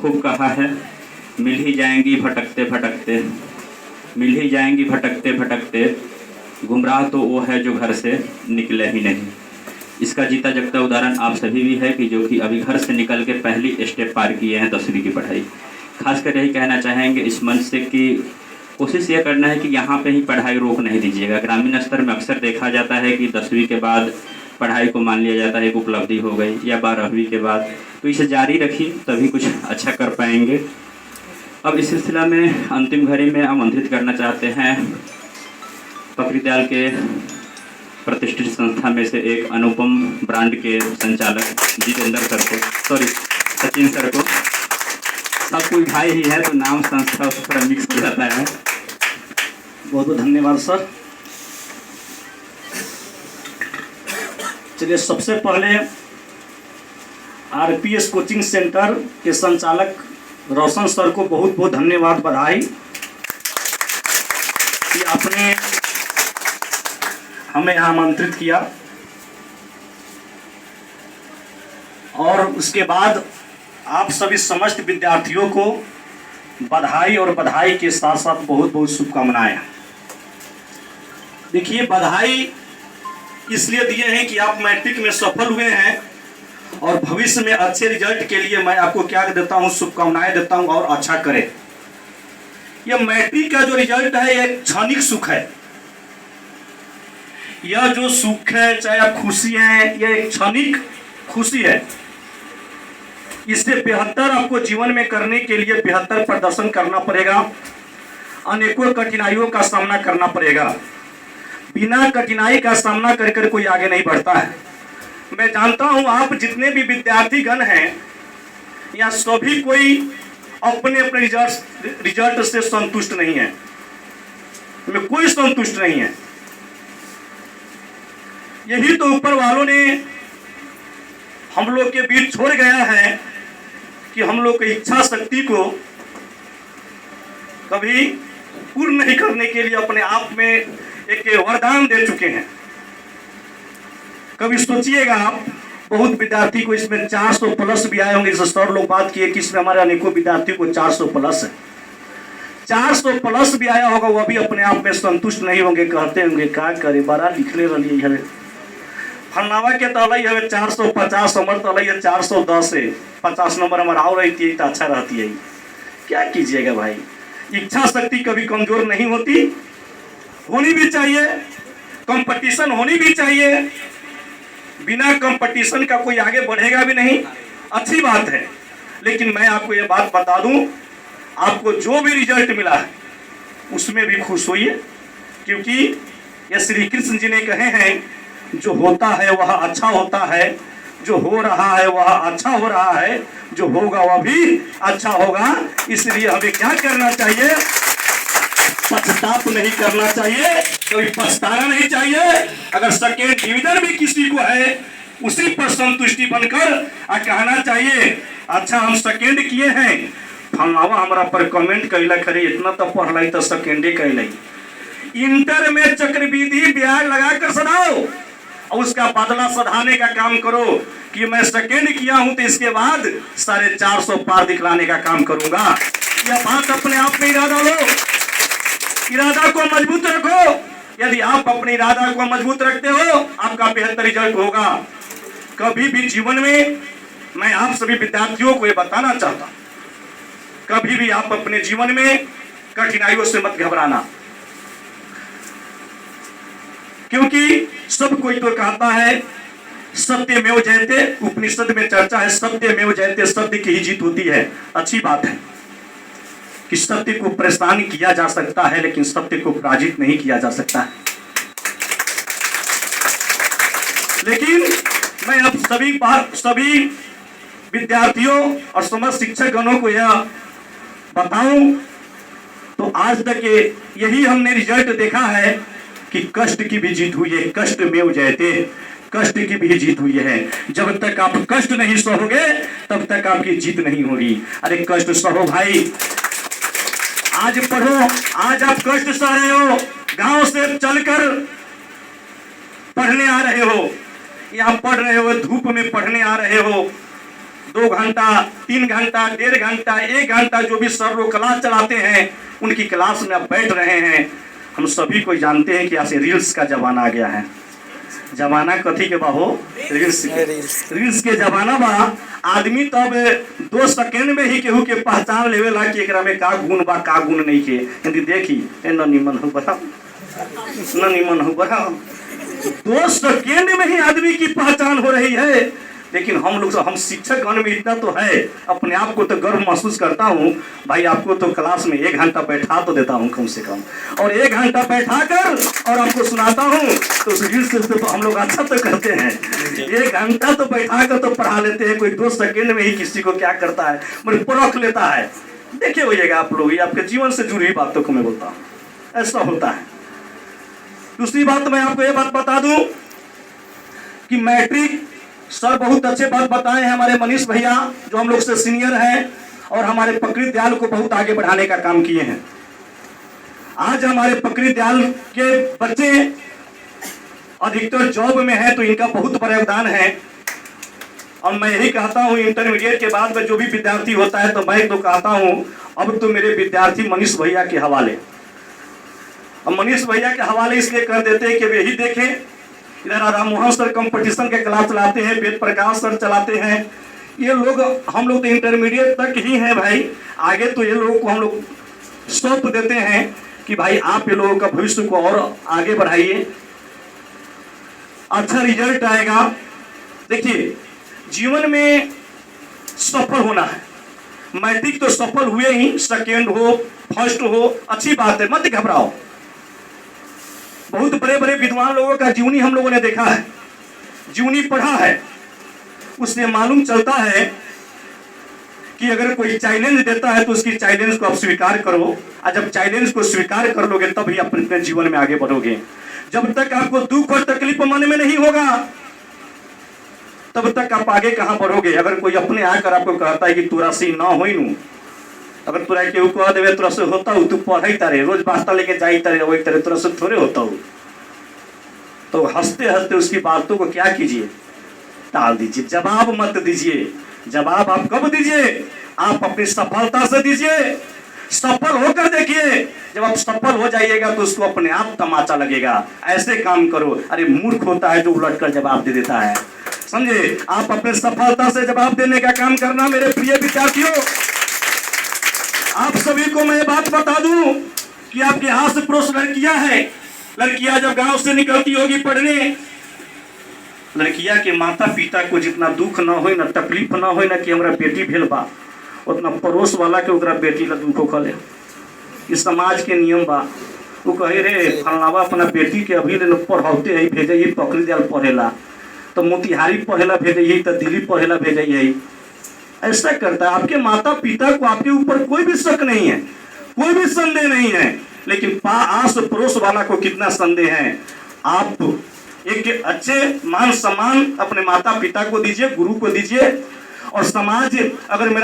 खूब कहा है, मिल ही जाएंगी भटकते भटकते, मिल ही जाएंगी भटकते भटकते, गुमराह तो वो है जो घर से निकले ही नहीं। इसका जीता जगता उदाहरण आप सभी भी है कि जो कि अभी घर से निकल के पहली स्टेप पार किए हैं 10वीं की पढ़ाई। खासकर यही कहना चाहेंगे इस मंच से कि कोशिश ये करना है कि यहाँ पे ही पढ़ाई रोक नहीं दीजिएगा। ग्रामीण स्तर में अक्सर देखा जाता है कि 10वीं के बाद पढ़ाई को मान लिया जाता है एक उपलब्धि हो गई, या 12वीं के बाद, तो इसे जारी रखिए तभी कुछ अच्छा कर पाएंगे। अब इस सिलसिला में अंतिम घड़ी में आमंत्रित करना चाहते हैं पकड़ीदयाल के प्रतिष्ठित संस्था में से एक अनुपम ब्रांड के संचालक जितेंद्र सर को, सचिन सर को। सब कोई भाई ही है तो नाम संस्था उस पर मिक्स हो जाता है। बहुत बहुत धन्यवाद सर। चलिए, सबसे पहले आरपीएस कोचिंग सेंटर के संचालक रोशन सर को बहुत बहुत धन्यवाद, बधाई कि आपने हमें यहाँ आमंत्रित किया। और उसके बाद आप सभी समस्त विद्यार्थियों को बधाई, और बधाई के साथ साथ बहुत बहुत शुभकामनाएं। देखिए, बधाई इसलिए दिए हैं कि आप मैट्रिक में सफल हुए हैं और भविष्य में अच्छे रिजल्ट के लिए मैं आपको क्या देता हूं, शुभकामनाएं देता हूं और अच्छा करें। यह मैट्रिक का जो रिजल्ट है यह एक क्षणिक सुख है। यह जो सुख है, चाहे आप खुशी है, यह एक क्षणिक खुशी है। इससे बेहतर आपको जीवन में करने के लिए बेहतर प्रदर्शन करना पड़ेगा, अनेकों कठिनाइयों का सामना करना पड़ेगा। बिना कठिनाई का सामना कर कोई आगे नहीं बढ़ता है। मैं जानता हूं आप जितने भी विद्यार्थीगण हैं या सभी कोई अपने अपने रिजल्ट से संतुष्ट नहीं है, में कोई संतुष्ट नहीं है। यही तो ऊपर वालों ने हम लोग के बीच छोड़ गया है कि हम लोग की इच्छा शक्ति को कभी पूर्ण नहीं करने के लिए अपने आप में एक वरदान दे चुके हैं। कभी सोचिएगा आप, बहुत विद्यार्थी को इसमें 400 प्लस भी आए होंगे। जैसे सर लोग बात किए कि इसमें हमारे अनेकों विद्यार्थी को 400 प्लस है। 400 प्लस भी आया होगा, वह भी अपने आप में संतुष्ट नहीं होंगे, कहते होंगे क्या करे, बड़ा लिखले रही है फलनावा के तलई हमें 450 नंबर तलई है, 410 है, 50 नंबर हमारा और रहती है तो अच्छा रहती है। क्या कीजिएगा भाई, इच्छा शक्ति कभी कमजोर नहीं होती, होनी भी चाहिए, कंपटीशन होनी भी चाहिए। बिना कंपटीशन का कोई आगे बढ़ेगा भी नहीं, अच्छी बात है। लेकिन मैं आपको ये बात बता दूं, आपको जो भी रिजल्ट मिला है उसमें भी खुश होइए, क्योंकि ये श्री कृष्ण जी ने कहे हैं जो होता है वह अच्छा होता है, जो हो रहा है वह अच्छा हो रहा है, जो होगा वह भी अच्छा होगा। इसलिए हमें क्या करना चाहिए, पछताप नहीं करना चाहिए, कभी पछताना नहीं चाहिए। अगर सेकेंड डिवीजन भी किसी को है उसी पर संतुष्टि बनकर कहना चाहिए अच्छा हम सेकेंड किए हैं, फलनावा हमारा पर कमेंट कैला करे, इतना तो पढ़ लाई तो सेकेंडे कैल। इंटर में चक्रवृद्धि ब्याज लगाकर सधाओ और उसका बदला सधाने का काम करो कि मैं सेकेंड किया हूं तो इसके बाद 450 पार दिखलाने का काम करूंगा। यह बात अपने आप में इरादा लो, इरादा को मजबूत रखो। यदि आप अपने इरादा को मजबूत रखते हो आपका बेहतर रिजल्ट होगा। कभी भी जीवन में मैं आप सभी विद्यार्थियों को यह बताना चाहता हूं, कभी भी आप अपने जीवन में कठिनाइयों से मत घबराना, क्योंकि सब कोई तो कहता है सत्यमेव जयते, उपनिषद में चर्चा है सत्यमेव जयते, सत्य की ही जीत होती है। अच्छी बात है कि सत्य को परेशान किया जा सकता है, लेकिन सत्य को पराजित नहीं किया जा सकता है। लेकिन मैं अब सभी विद्यार्थियों और समस्त शिक्षकगणों को यह बताऊं तो आज तक यही हमने रिजल्ट देखा है कि कष्ट की भी जीत हुई है, कष्ट में जयते, कष्ट की भी जीत हुई है। जब तक आप कष्ट नहीं सहोगे तब तक आपकी जीत नहीं होगी। अरे कष्ट सहो भाई, आज पढ़ो, आज आप कष्ट सह रहे हो, गांव से चलकर पढ़ने आ रहे हो, यहाँ पढ़ रहे हो, धूप में पढ़ने आ रहे हो, 2 घंटा 3 घंटा 1.5 घंटा 1 घंटा जो भी सर लोग क्लास चलाते हैं, उनकी क्लास में आप बैठ रहे हैं। हम सभी को जानते हैं कि आज रील्स का जमाना आ गया है। जमाना कथी के बाहो? रील्स के जमाना बा। आदमी तब 2 सेकंड में ही केहू के पहचान लेवेला कि एकरा में का गुण बा का गुण नहीं के। यदि देखी न निमन हो बड़ा न निमन हो बड़ा, 2 सेकंड में ही आदमी की पहचान हो रही है। लेकिन हम शिक्षक गण में इतना तो है, अपने आप को तो गर्व महसूस करता हूँ भाई। आपको तो क्लास में 1 घंटा बैठा तो देता हूँ कम से कम, और 1 घंटा बैठा कर और आपको सुनाता हूँ तो उस रील्स से तो हम लोग अच्छा तो करते हैं। 1 घंटा तो बैठा कर तो पढ़ा लेते हैं, कोई 2 सेकंड में ही किसी को क्या करता है मतलब परख लेता है। देखिए होइएगा आप लोग, ये आपके जीवन से जुड़ी हुई बातों को मैं बोलता हूँ, ऐसा होता है। दूसरी बात मैं आपको ये बात बता दूं कि मैट्रिक सर बहुत अच्छे बात बताए हैं हमारे मनीष भैया, जो हम लोग से सीनियर हैं और हमारे पकड़ी दयाल को बहुत आगे बढ़ाने का काम किए हैं। आज हमारे पकड़ी दयाल के बच्चे अधिकतर जॉब में हैं, तो इनका बहुत बड़ा योगदान है। और मैं यही कहता हूँ, इंटरमीडिएट के बाद में जो भी विद्यार्थी होता है तो मैं तो कहता हूँ अब तो मेरे विद्यार्थी मनीष भैया के हवाले। अब मनीष भैया के हवाले इसलिए कर देते हैं कि वे ही देखें। इधर राम मोहन सर कंपटीशन के क्लास चलाते हैं, वेद प्रकाश सर चलाते हैं। ये लोग हम लोग तो इंटरमीडिएट तक ही हैं भाई, आगे तो ये लोगों को हम लोग सौंप देते हैं कि भाई आप ये लोगों का भविष्य को और आगे बढ़ाइए, अच्छा रिजल्ट आएगा। देखिए जीवन में सफल होना है, मैट्रिक तो सफल हुए ही, सेकेंड हो फर्स्ट हो अच्छी बात है, मत घबराओ। बहुत बड़े बड़े विद्वान लोगों का जीवनी हम लोगों ने देखा है, जीवनी पढ़ा है, उससे मालूम चलता है कि अगर कोई चैलेंज देता है तो उसकी चैलेंज को आप स्वीकार करो, और जब चैलेंज को स्वीकार कर लोगे तब ही अपने जीवन में आगे बढ़ोगे। जब तक आपको दुख और तकलीफ मन में नहीं होगा तब तक आप आगे कहां बढ़ोगे। अगर कोई अपने आकर आपको कहता है कि तोरा से ना होई नू, अगर तोरा केहू कह देवे तोरा से होता हूँ, तू पढ़ाई तारे रोज वास्ता लेके जाई तारे वही तरह तोरा से थोड़े होता हूँ, तो हंसते हंसते उसकी बातों को क्या कीजिए, टाल दीजिए, जवाब मत दीजिए। जवाब आप कब दीजिए? आप अपनी सफलता से दीजिए, सफल होकर देखिए। जब आप सफल हो जाइएगा तो उसको अपने आप तमाचा लगेगा। ऐसे काम करो। अरे मूर्ख होता है जो उलट कर जवाब दे देता है, समझे। आप अपने सफलता से जवाब देने का काम करना मेरे प्रिय विद्यार्थियों। आप सभी को मैं बात बता दूं कि आपके आस पड़ोस लड़कियां हैं, लड़कियां जब गांव से निकलती होगी पढ़ने, लड़कियां के माता पिता को जितना दुख ना हो ना तकलीफ ना हो ना कि हमारा बेटी भेल बा, उतना पड़ोस वाला के ओकरा बेटी ला दुखो खले। इस समाज के नियम बा। वो कहे रे फलनावा अपना बेटी के अभी ले पढ़ाते है, भेजे ही पकड़ी दियाल पढ़ेला, तो मोतिहारी पढ़ेला भेजे ही, तो दिल्ली पढ़ेला भेजे ही। ऐसा करता है। आपके माता पिता को आपके ऊपर कोई भी शक नहीं है, कोई भी संदेह नहीं है, लेकिन आस पड़ोस वाला को कितना संदेह है। आप एक अच्छे मान सम्मान अपने माता पिता को दीजिए, गुरु को दीजिए। और समाज अगर मेरा